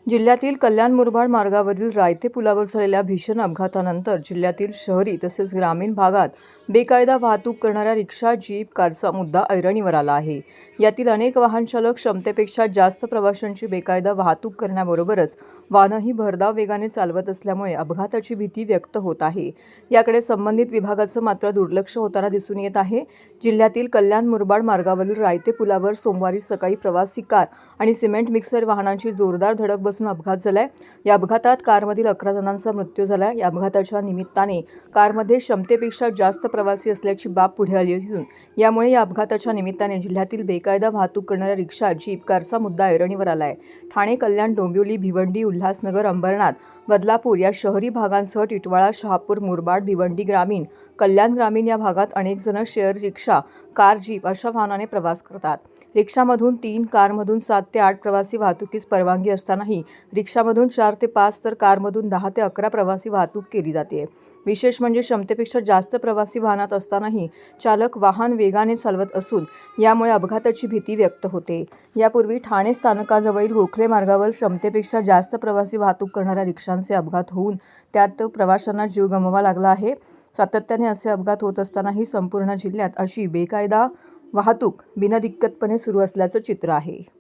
जिल्ह्यातील कल्याण मुरबाड मार्गावरील रायते पुलावर झालेल्या भीषण अपघातानंतर जिल्ह्यातील शहरी तसेच ग्रामीण भागात बेकायदा वाहतूक करणाऱ्या रिक्षा, जीप, कारचा मुद्दा ऐरणीवर आला आहे. यातील अनेक वाहनचालक क्षमतेपेक्षा जास्त प्रवाशांची बेकायदा वाहतूक करण्याबरोबरच वाहनही भरधाव वेगाने चालवत असल्यामुळे अपघाताची भीती व्यक्त होत आहे. याकडे संबंधित विभागाचं मात्र दुर्लक्ष होताना दिसून येत आहे. जिल्ह्यातील कल्याण मुरबाड मार्गावरील रायते पुलावर सोमवारी सकाळी प्रवासी कार आणि सिमेंट मिक्सर वाहनांची जोरदार धडक बसून अपघात झालाय. या अपघातात कारमधील 11 जणांचा मृत्यू झाला. या अपघाताच्या निमित्ताने कारमध्ये क्षमतेपेक्षा जास्त प्रवासी असल्याची बाब पुढे आली असून यामुळे या अपघाताच्या निमित्ताने जिल्ह्यातील बेकायदा वाहतूक करणाऱ्या रिक्षा, जीप, कारचा मुद्दा ऐरणीवर आलाय. ठाणे, कल्याण, डोंबिवली, भिवंडी, उल्हासनगर, अंबरनाथ, बदलापूर या शहरी भागांसह टिटवाळा, शहापूर, मुरबाड, भिवंडी ग्रामीण, कल्याण ग्रामीण या भागात अनेक जण शेअर रिक्षा, कार, जीप अशा वाहनाने प्रवास करतात. रिक्षामधून 3, कारमधून 7 ते 8 प्रवासी वाहतुकीस परवानगी असतानाही रिक्षामधून 4 ते 5 तर कारमधून 10 ते 11 प्रवासी वाहतूक केली जाते. विशेष म्हणजे क्षमतेपेक्षा जास्त प्रवासी वाहनात असतानाही चालक वाहन वेगाने चालवत असून यामुळे अपघाताची भीती व्यक्त होते. यापूर्वी ठाणे स्थानकाजवळील गोखले मार्गावर क्षमतेपेक्षा जास्त प्रवासी वाहतूक करणाऱ्या रिक्षांचे अपघात होऊन त्यात प्रवाशांना जीव गमवावा लागला आहे. सातत्याने असे अपघात होत असतानाही संपूर्ण जिल्ह्यात अशी बेकायदा वाहतूक बिनदिक्कतपणे सुरू असल्याचं चित्र आहे.